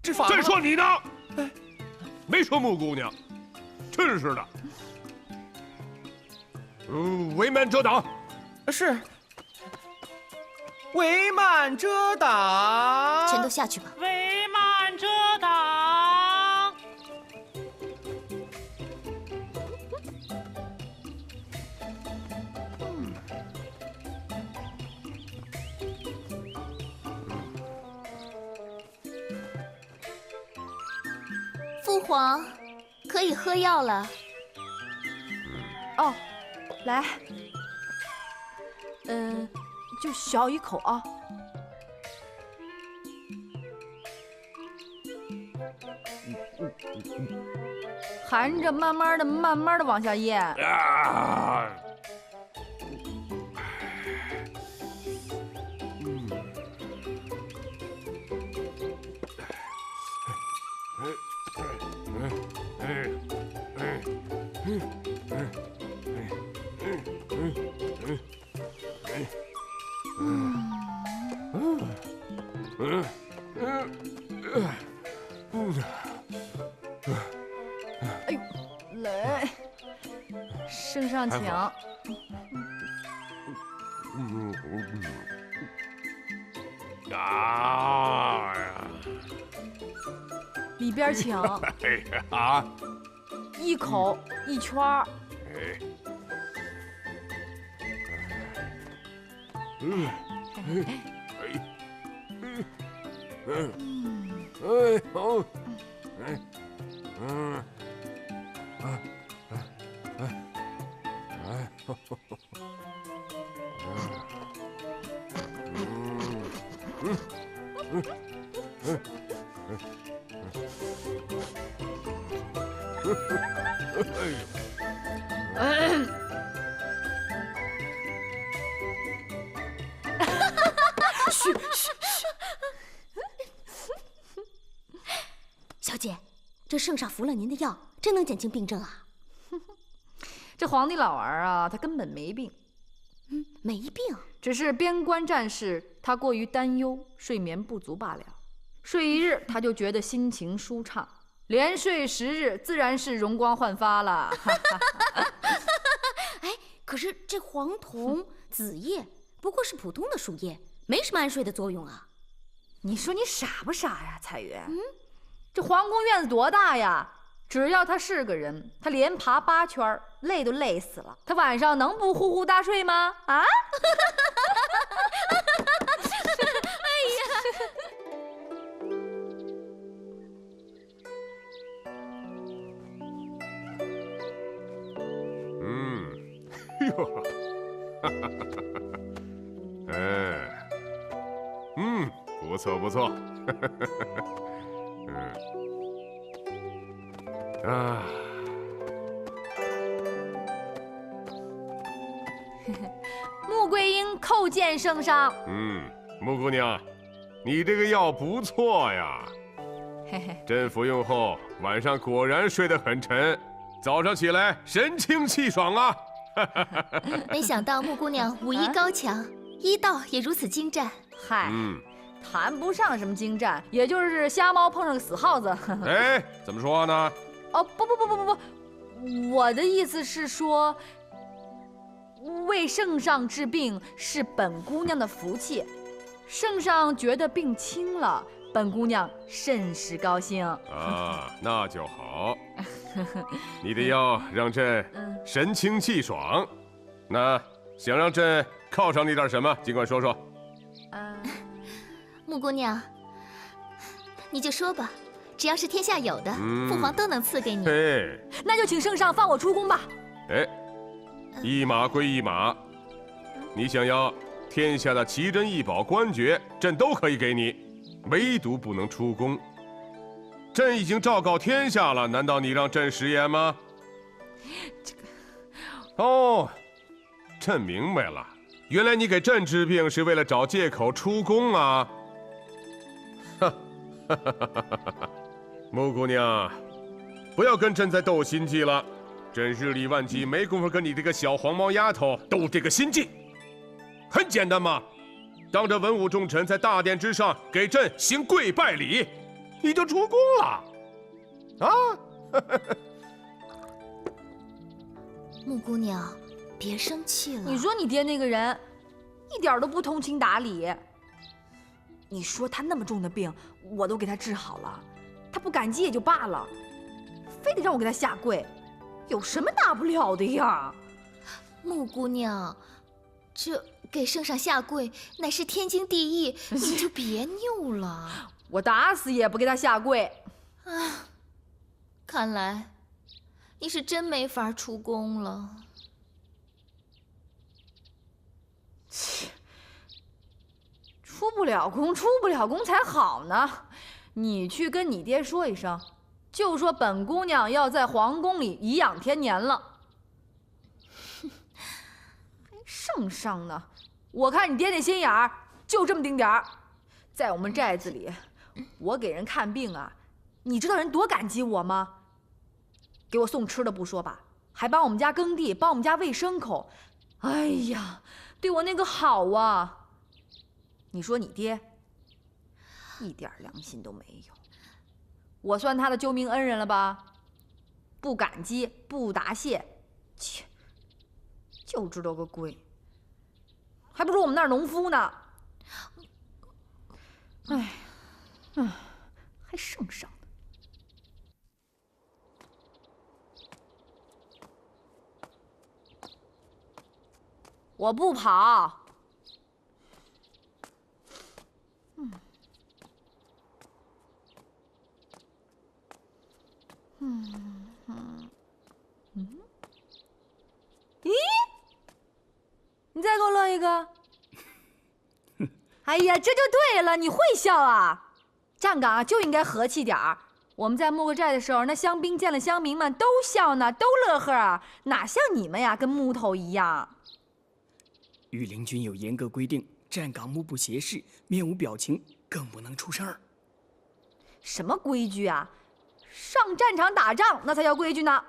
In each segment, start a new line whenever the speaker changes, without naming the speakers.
执法。
朕说你呢，
哎，
没说穆姑娘，真是的。为慢遮挡。
是。为慢遮挡。
全都下去吧。
为慢遮挡。
父皇，可以喝药了。
哦，来，就小一口啊。含着，慢慢的往下咽。
啊！
哎呦，来，圣上请。
啊！
里边请。
哎呀！
一口一圈儿。
哎。好。
嘘嘘嘘！小姐，这圣上服了您的药，真能减轻病症啊？
这皇帝老儿啊，他根本没病。
没病，
只是边关战事，他过于担忧，睡眠不足罢了。睡一日，他就觉得心情舒畅；连睡10日，自然是容光焕发了。
哎，可是这黄酮、紫叶不过是普通的树叶，没什么安睡的作用啊。
你说你傻不傻呀，彩云？这皇宫院子多大呀？只要他是个人，他连爬8圈，累都累死了。他晚上能不呼呼大睡吗？啊？
哎呀！
哟，不错不错。
穆桂英叩见圣上。
穆姑娘，你这个药不错呀。朕服用后，晚上果然睡得很沉，早上起来神清气爽啊。
没想到穆姑娘武艺高强，医道也如此精湛。
嗨，谈不上什么精湛，也就是瞎猫碰上个死耗子。
哎，怎么说话呢？
哦，不，我的意思是说，为圣上治病是本姑娘的福气，圣上觉得病轻了，本姑娘甚是高兴。
啊，那就好。你的药让朕神清气爽，那想让朕犒赏你点什么，尽管说说。
穆姑娘，你就说吧，只要是天下有的，父皇都能赐给你。
嘿，
那就请圣上放我出宫吧。
哎，一码归一码，你想要天下的奇珍异宝、官爵，朕都可以给你，唯独不能出宫。朕已经昭告天下了，难道你让朕食言吗？
这个……
哦，朕明白了，原来你给朕治病是为了找借口出宫啊！穆姑娘，不要跟朕再斗心计了，朕日理万机，没工夫跟你这个小黄毛丫头斗这个心计。很简单嘛，当着文武重臣在大殿之上给朕行跪拜礼，你就出宫了，啊！
木姑娘，别生气了。
你说你爹那个人，一点都不通情达理。你说他那么重的病，我都给他治好了，他不感激也就罢了，非得让我给他下跪，有什么大不了的呀？
木姑娘，这给圣上下跪乃是天经地义，你就别拗了。
我打死也不给他下跪。
啊，看来你是真没法出宫了。
切，出不了宫才好呢。你去跟你爹说一声，就说本姑娘要在皇宫里颐养天年了。圣上呢？我看你爹那心眼儿就这么丁点儿。在我们寨子里，我给人看病啊，你知道人多感激我吗？给我送吃的不说吧，还帮我们家耕地，帮我们家喂牲口。哎呀，对我那个好啊！你说你爹一点良心都没有，我算他的救命恩人了吧？不感激，不答谢，切，就知道个跪，还不如我们那儿农夫呢。哎，还圣上呢。我不跑。咦，你再给我乐一个。哎呀，这就对了，你会笑啊！站岗啊就应该和气点儿。我们在木个寨的时候，那乡兵见了乡民们都笑呢，都乐呵啊，哪像你们呀，跟木头一样。
御林军有严格规定，站岗目不斜视，面无表情，更不能出声儿。
什么规矩啊？上战场打仗那才叫规矩呢。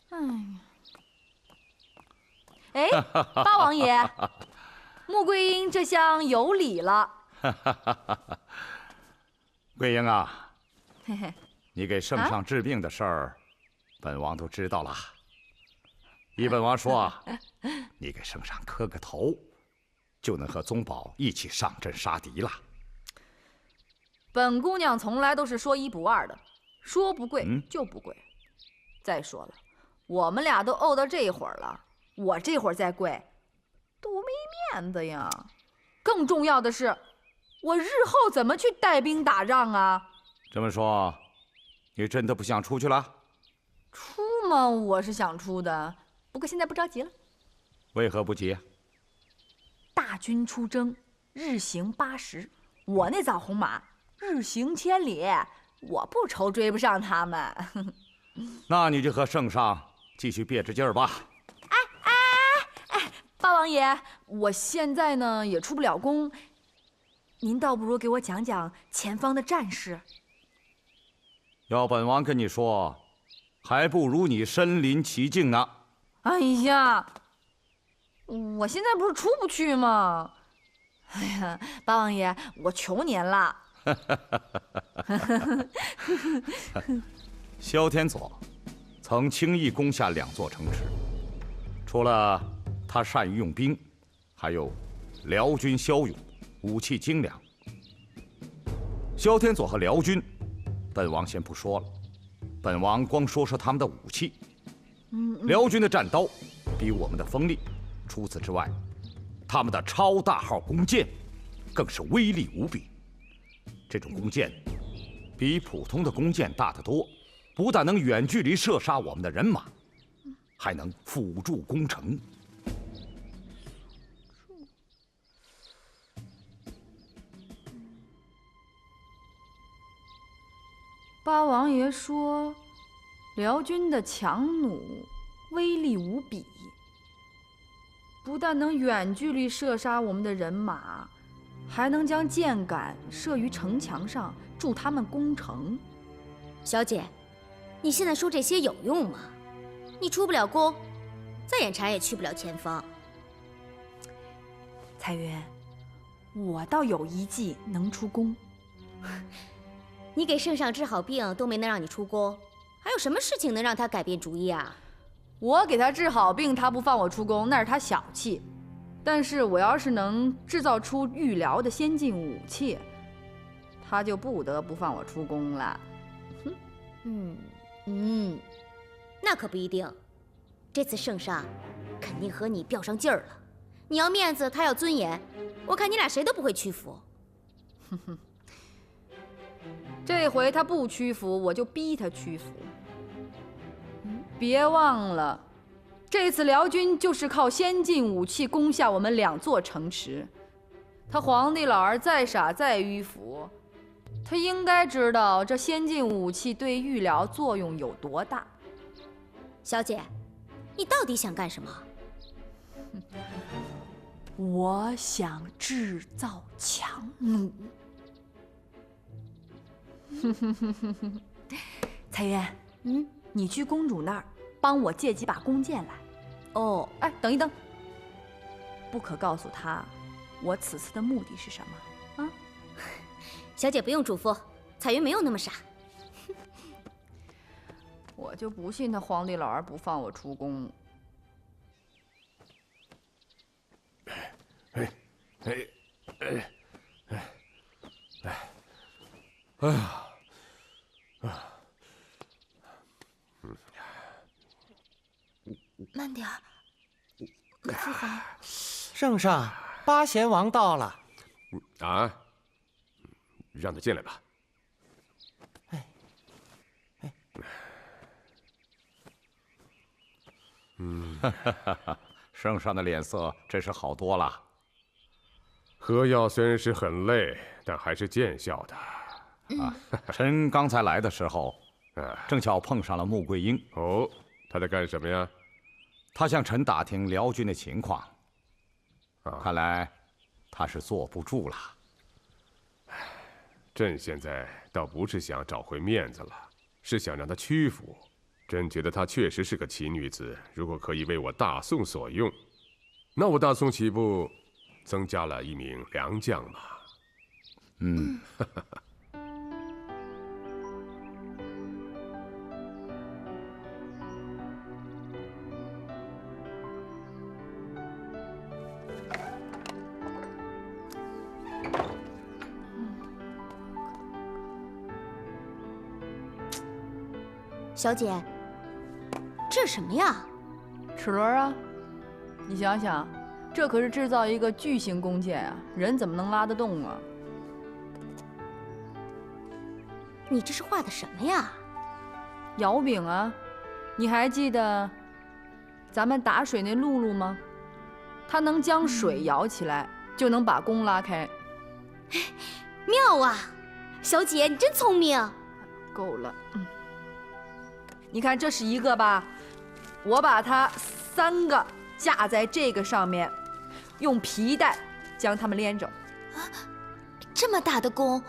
哎呀，哎，八王爷，穆桂英这厢有礼了。
桂英啊，
嘿嘿，
你给圣上治病的事儿，本王都知道了。依本王说，你给圣上磕个头，就能和宗保一起上阵杀敌了。
本姑娘从来都是说一不二的，说不跪就不跪。再说了，我们俩都怄到这会儿了，我这会儿再跪，多没面子呀！更重要的是，我日后怎么去带兵打仗啊？
这么说，你真的不想出去了？
出嘛，我是想出的，不过现在不着急了。
为何不急？
大军出征，日行80，我那枣红马日行千里，我不愁追不上他们。
那你就和圣上继续憋着劲儿吧。
哎，八王爷，我现在呢也出不了宫，您倒不如给我讲讲前方的战事。
要本王跟你说，还不如你身临其境呢。
哎呀，我现在不是出不去吗？哎呀，八王爷，我求您了。
萧天佐曾轻易攻下2座城池，除了他善于用兵，还有辽军骁勇，武器精良。萧天佐和辽军，本王先不说了，本王光说说他们的武器。辽军的战刀比我们的锋利，除此之外，他们的超大号弓箭更是威力无比。这种弓箭比普通的弓箭大得多，不但能远距离射杀我们的人马，还能辅助攻城。
八王爷说，辽军的强弩威力无比，不但能远距离射杀我们的人马，还能将箭杆射于城墙上，助他们攻城。
小姐，你现在说这些有用吗？你出不了宫，
再眼馋也去不了前方。
彩云，我倒有一计能出宫。
你给圣上治好病都没能让你出宫，还有什么事情能让他改变主意啊？
我给他治好病，他不放我出宫，那是他小气。但是我要是能制造出御疗的先进武器，他就不得不放我出宫了。
那可不一定。这次圣上肯定和你较上劲儿了。你要面子，他要尊严，我看你俩谁都不会屈服。
这回他不屈服，我就逼他屈服。别忘了，这次辽军就是靠先进武器攻下我们2座城池。他皇帝老儿再傻再迂腐，他应该知道这先进武器对御疗作用有多大。
小姐，你到底想干什么？
我想制造强弩。彩云，你去公主那儿帮我借几把弓箭来。
哦，
哎，等一等，不可告诉她我此次的目的是什么啊？
小姐不用嘱咐，彩云没有那么傻。
我就不信他皇帝老儿不放我出宫。
慢点儿，父皇。
圣上，八贤王到了。
啊，让他进来吧。
圣上的脸色真是好多了。
喝药虽然是很累，但还是见效的。
臣刚才来的时候，正巧碰上了穆桂英。
哦，他在干什么呀？
他向臣打听辽军的情况。看来他是坐不住了。
朕现在倒不是想找回面子了，是想让她屈服。朕觉得她确实是个奇女子，如果可以为我大宋所用，那我大宋岂不增加了一名良将吗？
小姐，这是什么呀？
齿轮啊！你想想，这可是制造一个巨型弓箭啊，人怎么能拉得动啊？
你这是画的什么呀？
摇柄啊！你还记得咱们打水那露露吗？它能将水摇起来，就能把弓拉开。
妙啊！小姐，你真聪明。
够了，你看这是一个吧，我把它3个架在这个上面，用皮带将它们连着。
这么大的弓，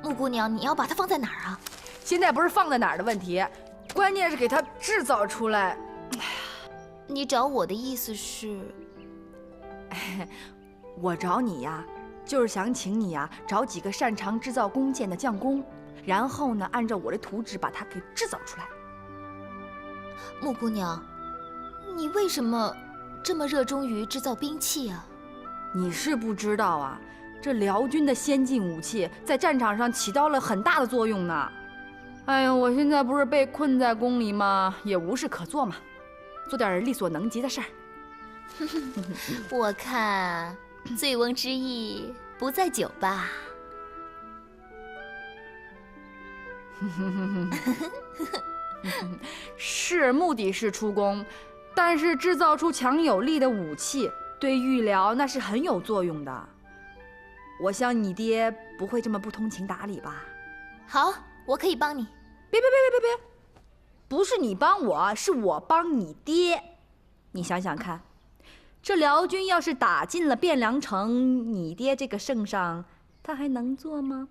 穆姑娘，你要把它放在哪儿啊？
现在不是放在哪儿的问题，关键是给它制造出来。
你找我的意思是？
我找你呀，就是想请你呀找几个擅长制造弓箭的匠工，然后呢，按照我的图纸把它给制造出来。
穆姑娘，你为什么这么热衷于制造兵器啊？
你是不知道啊，这辽军的先进武器在战场上起到了很大的作用呢。哎呀，我现在不是被困在宫里吗？也无事可做嘛，做点力所能及的事儿。
我看醉翁之意不在酒吧。
是，目的是出宫，但是制造出强有力的武器，对御疗那是很有作用的。我想你爹不会这么不通情达理吧？
好，我可以帮你。
别，不是你帮我，是我帮你爹。你想想看，这辽军要是打进了汴梁城，你爹这个圣上，他还能做吗？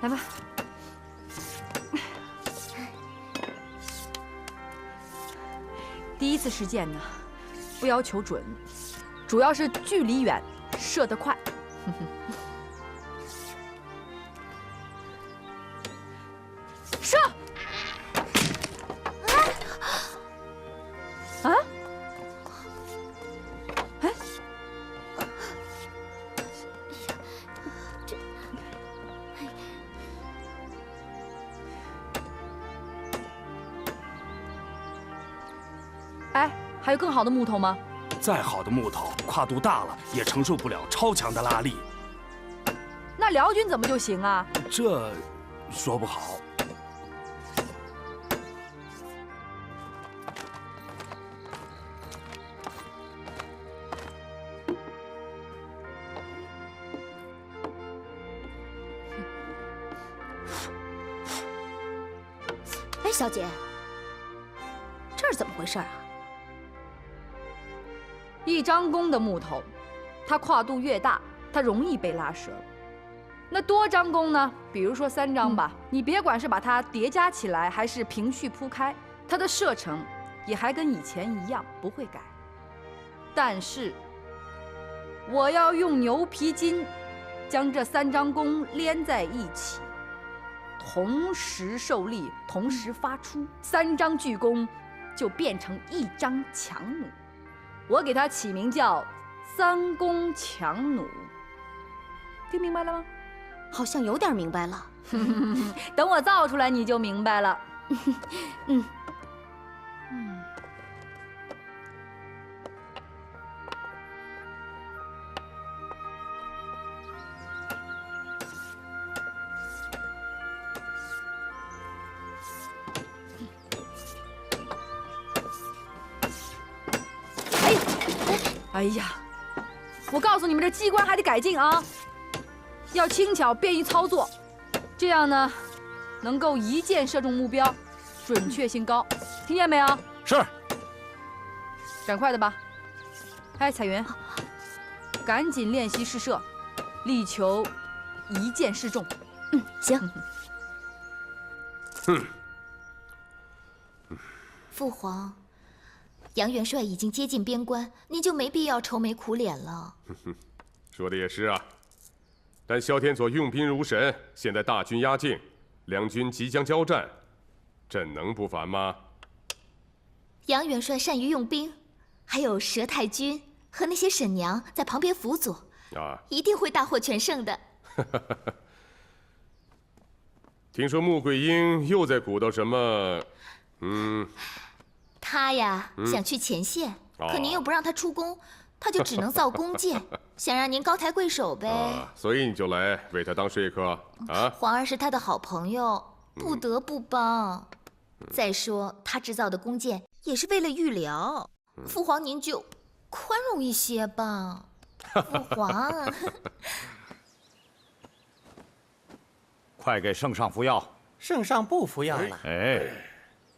来吧。第一次实践呢，不要求准，主要是距离远，射得快。射！啊？哎？哎，还有更好的木头吗？
再好的木头，跨度大了也承受不了超强的拉力。
那辽军怎么就行啊？
这说不好。
哎，小姐，这是怎么回事啊？
一张弓的木头，它跨度越大，它容易被拉折。那多张弓呢？比如说3张吧，你别管是把它叠加起来，还是平序铺开，它的射程也还跟以前一样，不会改。但是，我要用牛皮筋将这3张弓连在一起，同时受力，同时发出，3张巨弓就变成1张强弩。我给它起名叫3弓强弩，听明白了吗？
好像有点明白了。
等我造出来你就明白了。
嗯。
哎呀，我告诉你们，这机关还得改进啊，要轻巧便于操作，这样呢，能够一箭射中目标，准确性高，听见没有？
是。
赶快的吧。哎，彩云，赶紧练习试射，力求一箭射中。
行。
父皇，杨元帅已经接近边关，您就没必要愁眉苦脸了。
说的也是啊，但萧天佐用兵如神，现在大军压境，两军即将交战，朕能不烦吗？
杨元帅善于用兵，还有佘太君和那些婶娘在旁边辅佐，一定会大获全胜的。
听说穆桂英又在鼓捣什么？
他呀，想去前线，可您又不让他出宫，他就只能造弓箭，想让您高抬贵手呗。
所以你就来为他当说客啊？
皇儿是他的好朋友，不得不帮。再说他制造的弓箭也是为了御疗，父皇您就宽容一些吧。父皇，
快给圣上服药。
圣上不服药了。
哎，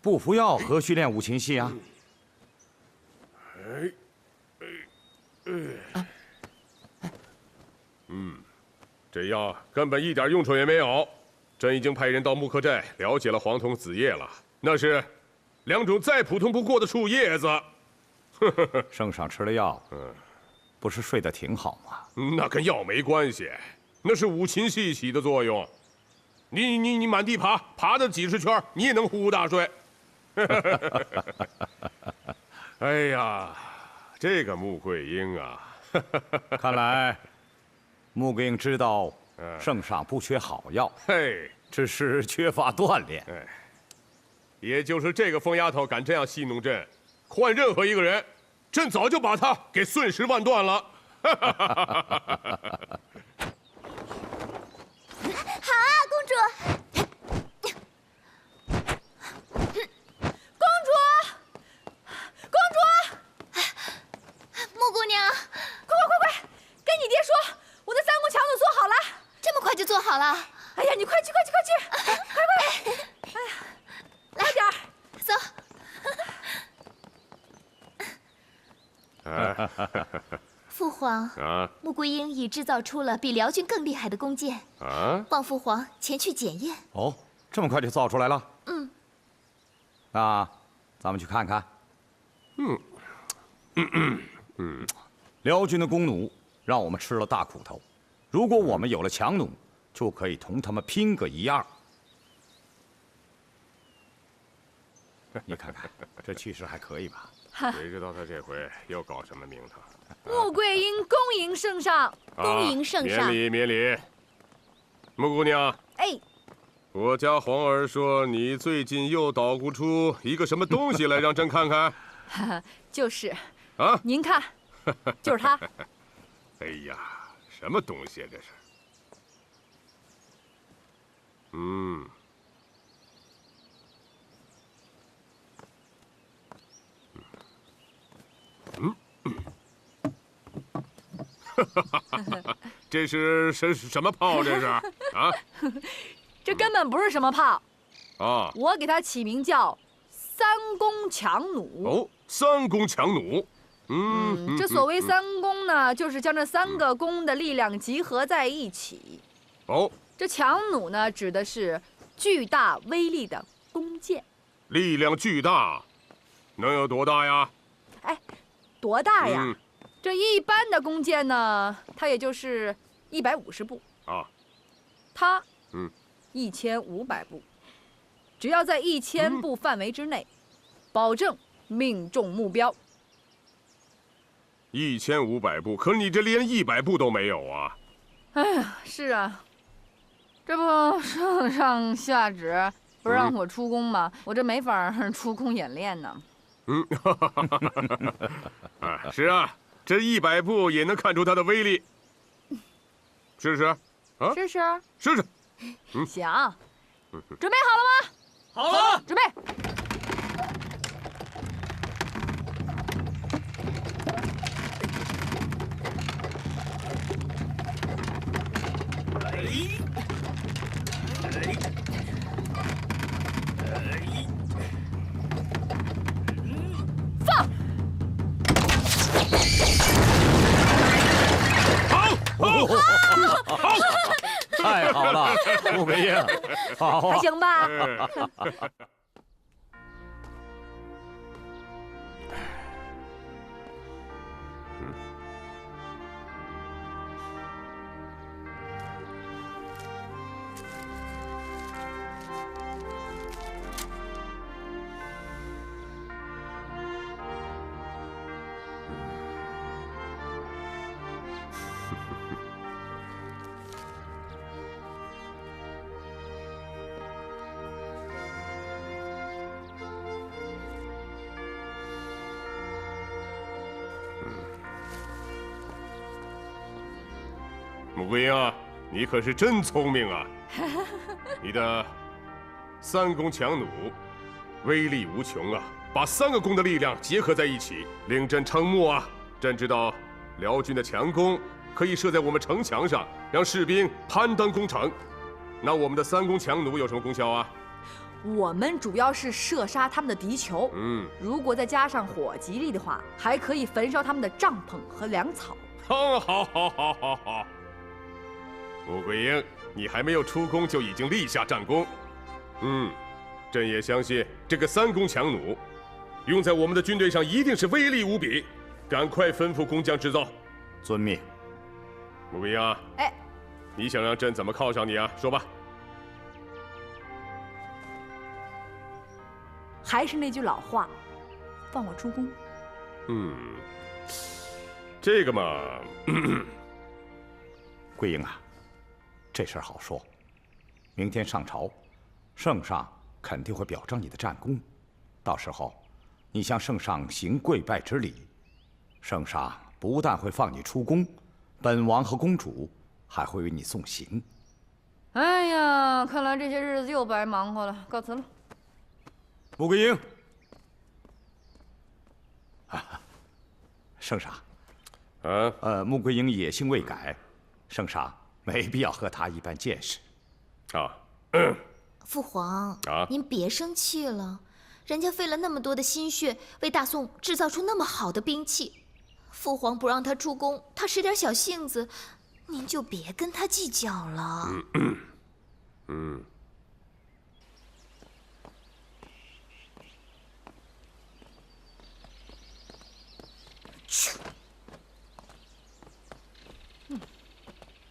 不服药何须练五禽戏啊？
这药根本一点用处也没有。朕已经派人到木刻寨了解了黄铜子叶了，那是2种再普通不过的树叶子。
圣上吃了药，不是睡得挺好吗？
那跟药没关系，那是五禽戏起的作用。你满地爬的几十圈，你也能呼呼大睡。哎呀，这个穆桂英啊，
看来穆桂英知道圣上不缺好药，
嘿，
只是缺乏锻炼。
也就是这个疯丫头敢这样戏弄朕，换任何一个人，朕早就把她给碎尸万段了。
好啊，公主！公主！穆姑娘，
快，跟你爹说，我的3弓强弩做好了。
这么快就做好了？
哎呀，你快去！快！哎呀，来点儿，
走。父皇，
啊
穆桂英已制造出了比辽军更厉害的弓箭，
啊！
望父皇前去检验。
哦，这么快就造出来了？
嗯。
那咱们去看看。辽军的弓弩让我们吃了大苦头，如果我们有了强弩，就可以同他们拼个一二。你看看，这气势还可以吧？
谁知道他这回又搞什么名堂？
穆桂英恭迎圣上。
恭迎圣上。
免礼免礼。穆姑娘，
哎，
我家皇儿说你最近又捣鼓出一个什么东西来，让朕看看。
就是
啊，
您看，就是它。
哎呀，什么东西啊这是？这是什么炮？这是啊？
这根本不是什么炮，
啊，
我给它起名叫三弓强弩。
哦，三弓强弩。
这所谓三弓呢，就是将这3个弓的力量集合在一起。
哦，
这强弩呢，指的是巨大威力的弓箭。
力量巨大，能有多大呀？
哎，多大呀？这一般的弓箭呢，它也就是150步
啊。
它，1500步，只要在1000步范围之内，保证命中目标。
1500步，可你这连100步都没有啊！
哎呀，是啊，这不圣上下旨不让我出宫吗？我这没法出宫演练呢。
是啊，这100步也能看出它的威力。试试，啊，
试试，
试试。
行，准备好了吗？
好了，
准备。放！
好，
太好了，穆桂英，好，
还行吧？
穆桂英啊，你可是真聪明啊！你的三弓强弩，威力无穷啊！把3个弓的力量结合在一起，令朕瞠目啊！朕知道辽军的强弓可以射在我们城墙上，让士兵攀登攻城。那我们的3弓强弩有什么功效啊？
我们主要是射杀他们的敌酋。如果再加上火击力的话，还可以焚烧他们的帐篷和粮草。
好。穆桂英，你还没有出宫就已经立下战功。朕也相信这个3弓强弩，用在我们的军队上一定是威力无比。赶快吩咐工匠制造。
遵命。
穆桂英啊，
哎，
你想让朕怎么犒赏你啊？说吧。
还是那句老话，放我出宫。
这个嘛，
桂英啊，这事儿好说。明天上朝，圣上肯定会表彰你的战功，到时候你向圣上行跪拜之礼，圣上不但会放你出宫，本王和公主还会为你送行。
哎呀，看来这些日子又白忙活了，告辞了。
穆桂英，圣上，穆桂英野心未改，圣上没必要和她一般见识。
父皇，您别生气了，人家费了那么多的心血，为大宋制造出那么好的兵器，父皇不让他出宫，他使点小性子，您就别跟他计较了。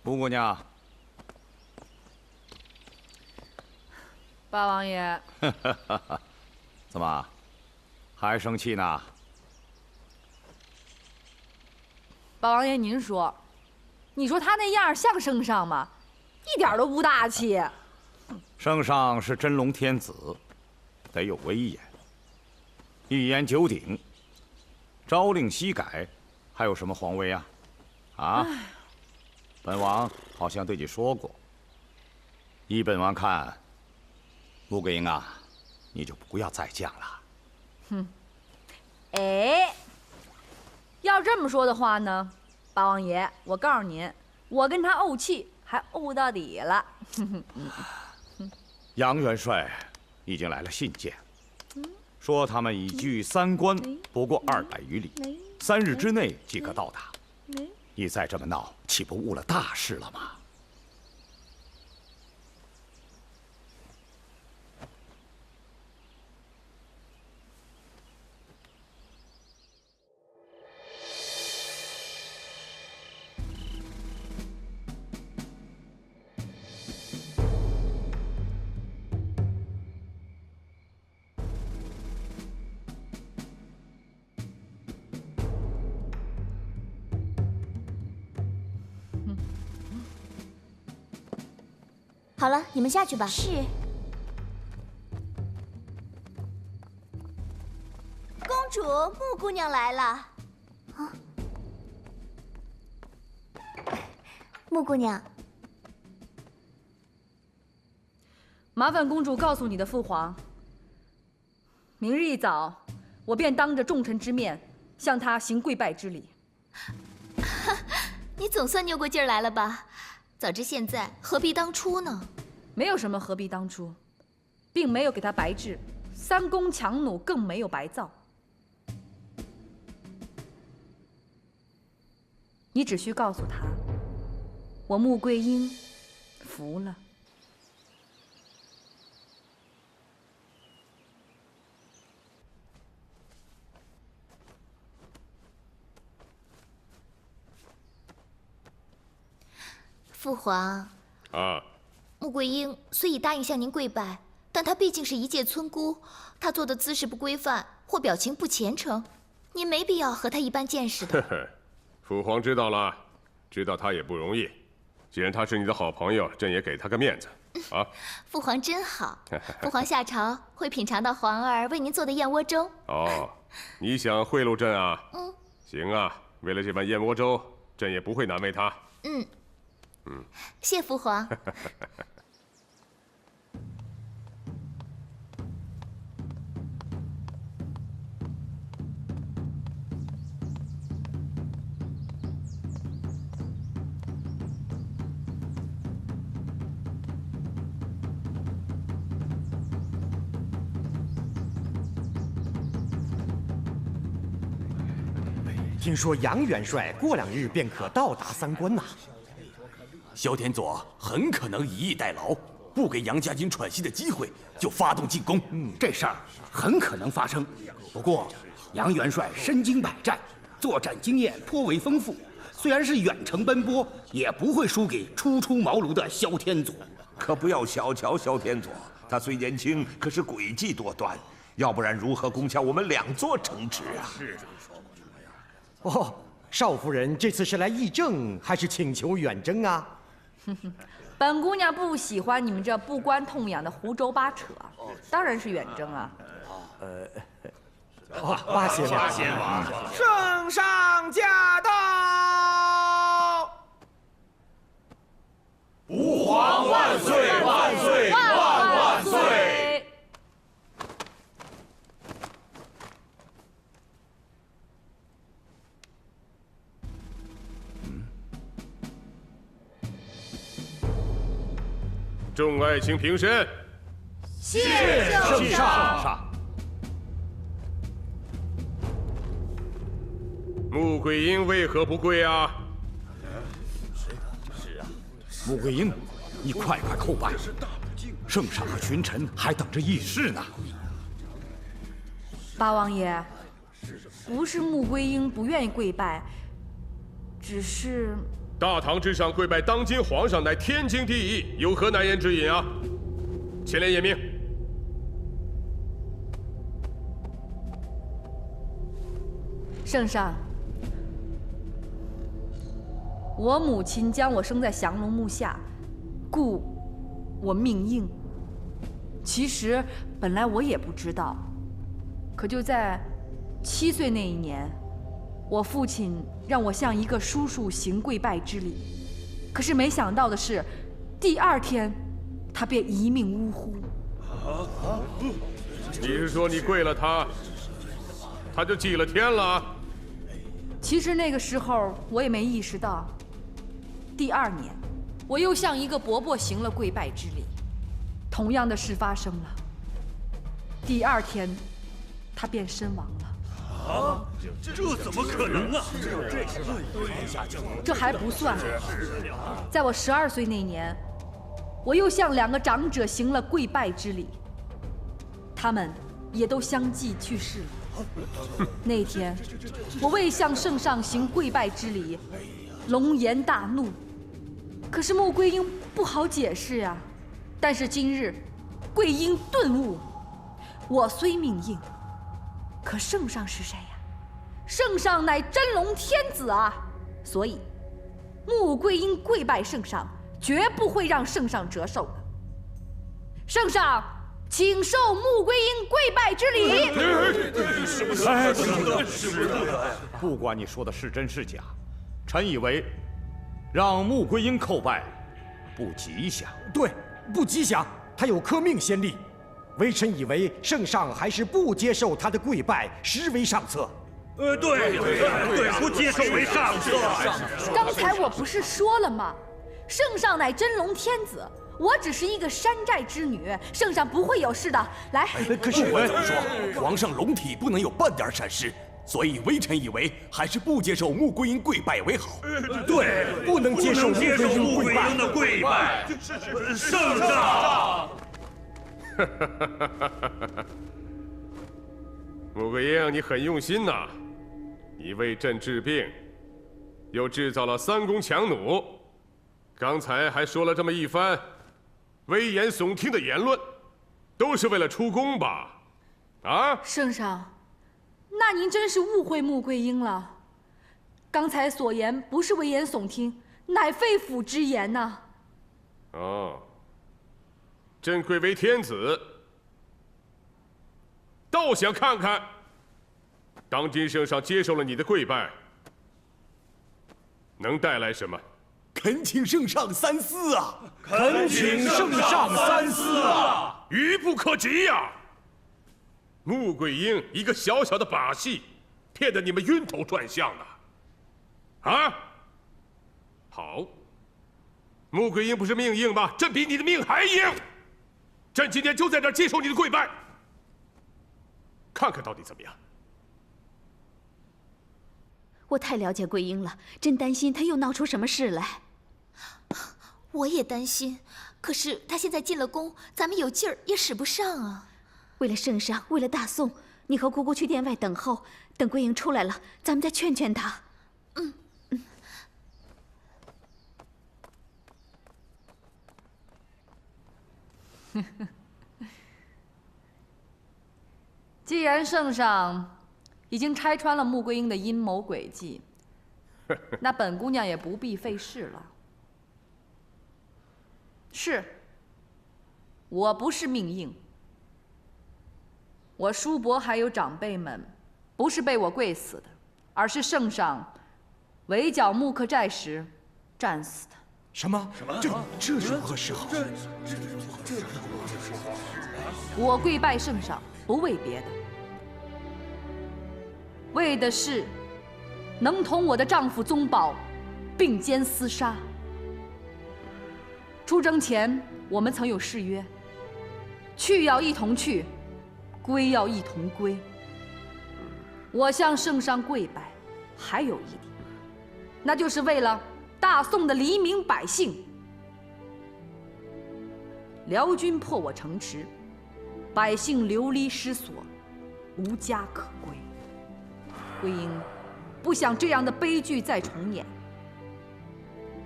穆姑娘，
八王爷，
怎么还生气呢？
八王爷，您说，你说他那样像圣上吗？一点都不大气。
圣上是真龙天子，得有威严，一言九鼎，朝令夕改，还有什么皇威啊？啊？本王好像对你说过，依本王看，穆桂英啊，你就不要再犟了。
哼，哎，要这么说的话呢，八王爷，我告诉您，我跟他怄气，还怄到底了。
杨元帅已经来了信件，说他们已距三关不过200余里，3日之内即可到达。你再这么闹，岂不误了大事了吗？
好了，你们下去吧。是。公主，穆姑娘来了。啊，穆姑娘，
麻烦公主告诉你的父皇，明日一早，我便当着众臣之面向他行跪拜之礼。
你总算扭过劲儿来了吧？早知现在，何必当初呢？
没有什么何必当初，并没有给他白治，3公强弩更没有白造。你只需告诉他，我穆桂英服了。
父皇，
啊，
穆桂英虽已答应向您跪拜，但她毕竟是一介村姑，她做的姿势不规范或表情不虔诚，您没必要和她一般见识的。
呵呵，父皇知道了，知道他也不容易。既然他是你的好朋友，朕也给他个面子啊。
父皇真好，父皇下朝会品尝到皇儿为您做的燕窝粥。
哦，你想贿赂朕啊？行啊，为了这碗燕窝粥，朕也不会难为他。
谢父皇。
听说杨元帅过2日便可到达三关呐。
萧天佐很可能以逸待劳，不给杨家军喘息的机会，就发动进攻。
这事儿很可能发生。不过，杨元帅身经百战，作战经验颇为丰富，虽然是远程奔波，也不会输给初出茅庐的萧天佐。
可不要小瞧萧天佐，他虽年轻，可是诡计多端，要不然如何攻下我们2座城池啊？
是。
哦，少夫人这次是来议政，还是请求远征啊？
本姑娘不喜欢你们这不关痛痒的胡诌八扯，当然是远征啊。
八仙王，
圣上驾到！
吾皇万岁万岁万岁！
众爱卿平身。
谢圣上。
穆桂英为何不跪啊？
穆桂英，你快快叩拜，圣上和群臣还等着议事呢。
八王爷，不是穆桂英不愿意跪拜，只是
大唐之上跪拜当今皇上乃天经地义，有何难言之隐啊？前来验明。
圣上，我母亲将我生在降龙木下，故我命硬。其实本来我也不知道，可就在7岁那一年，我父亲让我向一个叔叔行跪拜之礼。可是没想到的是，第2天，他便一命呜呼。
你是说你跪了他，他就祭了天了？
其实那个时候我也没意识到。第2年，我又向一个伯伯行了跪拜之礼，同样的事发生了。第2天，他便身亡了。
这怎么可能啊！
这还不算，在我12岁那年，我又向2个长者行了跪拜之礼，他们也都相继去世了。那天，我为向圣上行跪拜之礼，龙颜大怒。可是穆桂英不好解释呀。但是今日，桂英顿悟，我虽命硬，可圣上是谁呀？圣上乃真龙天子啊！所以，穆桂英跪拜圣上，绝不会让圣上折寿的。圣上，请受穆桂英跪拜之礼。
不管你说的是真是假，臣以为让穆桂英叩拜不吉祥。
对，不吉祥，他有科命先例。微臣以为圣上还是不接受他的跪拜，实为上策。
对，不接受为上策。
刚才我不是说了吗？圣上乃真龙天子，我只是一个山寨之女，圣上不会有事的。来，
可是我怎么说？皇上龙体不能有半点闪失，所以微臣以为还是不接受穆桂英跪拜为好。
对，
不能接受
穆桂英的跪拜。圣上。
穆桂英，你很用心呐！你为朕治病，又制造了3公强弩，刚才还说了这么一番危言耸听的言论，都是为了出宫吧？啊！
圣上，那您真是误会穆桂英了。刚才所言不是危言耸听，乃肺腑之言呐。
哦，朕贵为天子，倒想看看，当今圣上接受了你的跪拜，能带来什么？
恳请圣上三思啊！
恳请圣上三思啊！
愚不可及呀！穆桂英一个小小的把戏，骗得你们晕头转向的，啊！好，穆桂英不是命硬吗？朕比你的命还硬！朕今天就在这儿接受你的跪拜，看看到底怎么样。
我太了解桂英了，真担心她又闹出什么事来。
我也担心，可是她现在进了宫，咱们有劲儿也使不上啊。
为了圣上，为了大宋，你和姑姑去殿外等候，等桂英出来了，咱们再劝劝她。
既然圣上已经拆穿了穆桂英的阴谋诡计，那本姑娘也不必费事了。是，我不是命硬，我叔伯还有长辈们，不是被我跪死的，而是圣上围剿木克寨时战死的。
什么？这如何是好？
我跪拜圣上，不为别的，为的是能同我的丈夫宗保并肩厮杀。出征前，我们曾有誓约：去要一同去，归要一同归。我向圣上跪拜，还有一点，那就是为了大宋的黎民百姓。辽军破我城池，百姓流离失所，无家可归。桂英不想这样的悲剧再重演，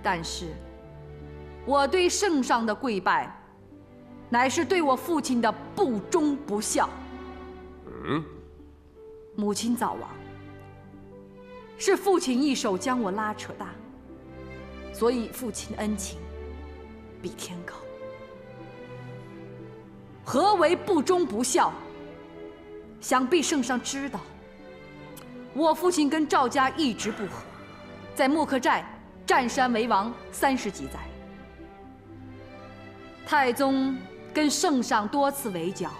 但是我对圣上的跪拜，乃是对我父亲的不忠不孝。母亲早亡，是父亲一手将我拉扯大，所以父亲的恩情比天高。何为不忠不孝？想必圣上知道，我父亲跟赵家一直不和，在莫克寨占山为王30几载。太宗跟圣上多次围剿，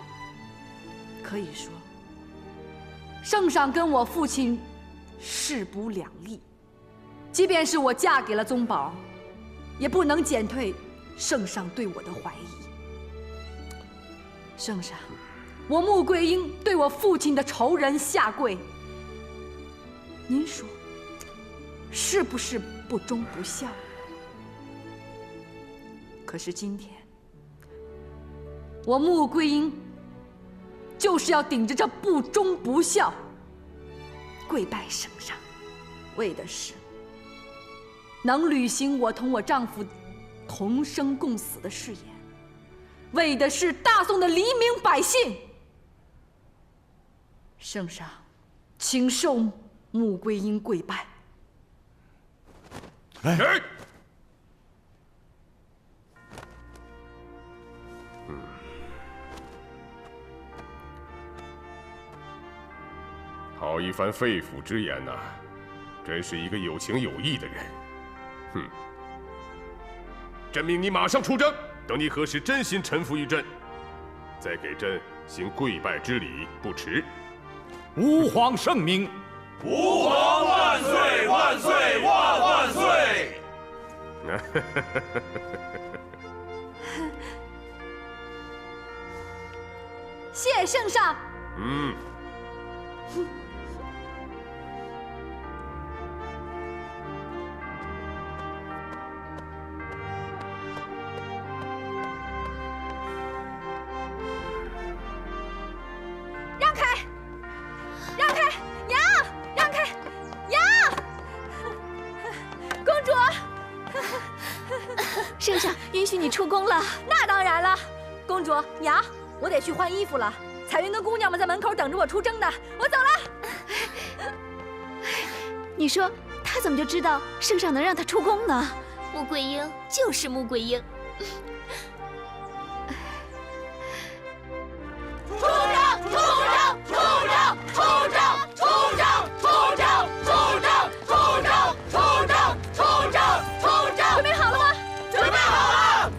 可以说，圣上跟我父亲势不两立。即便是我嫁给了宗保，也不能减退圣上对我的怀疑。圣上，我穆桂英对我父亲的仇人下跪，您说是不是不忠不孝？可是今天，我穆桂英就是要顶着这不忠不孝，跪拜圣上，为的是能履行我同我丈夫同生共死的誓言，为的是大宋的黎民百姓。圣上，请受穆桂英跪拜。
好一番肺腑之言呐，真是一个有情有义的人。哼！朕命你马上出征，等你何时真心臣服于朕，再给朕行跪拜之礼，不迟。
吾皇圣明。
吾皇万岁万岁万万岁！
谢圣上。让开！让开！娘！让开！娘！公主！
圣上允许你出宫了。
那当然了。公主，娘，我得去换衣服了。彩云跟姑娘们在门口等着我出征呢，我走了。
你说他怎么就知道圣上能让他出宫呢？穆桂英就是穆桂英。
出征！出征！出征！出征！出征！出征！出征！出征！出征！出征！出征！
准备好了吗？
准备好了。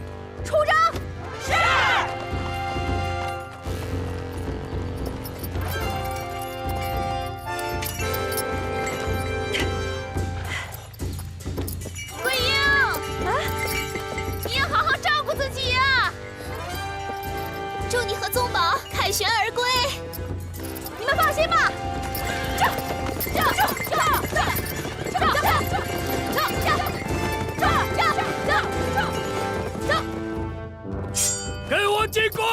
出征！
是。
桂英，你要好好照顾自己呀！祝你和宗保凯旋而归。
你们放心吧。
给我进攻！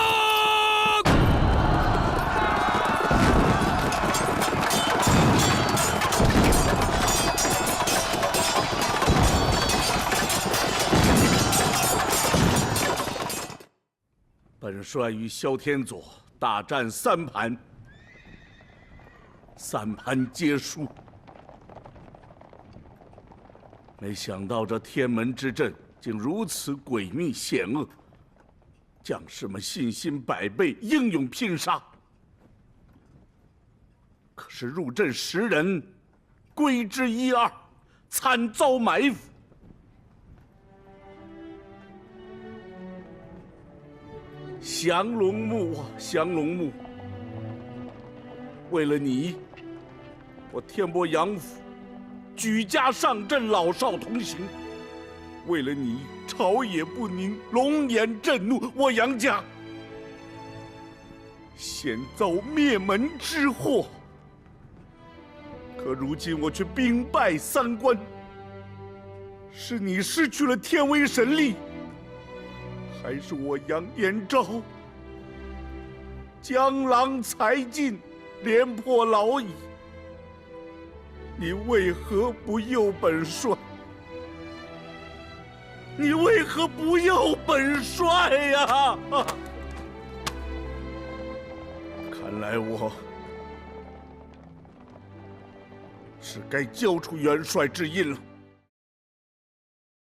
本帅与萧天佐大战3盘，3盘皆输。没想到这天门之阵竟如此诡秘险恶，将士们信心百倍，英勇拼杀。可是入阵10人，归之1、2，惨遭埋伏。降龙木啊，降龙木！为了你，我天波杨府举家上阵，老少同行。为了你，朝野不宁，龙颜震怒，我杨家险遭灭门之祸。可可如今我却兵败3关，是你失去了天威神力，还是我杨延昭江郎才尽，廉颇老矣？你为何不诱本帅？你为何不诱本帅呀？看来我是该交出元帅之印了。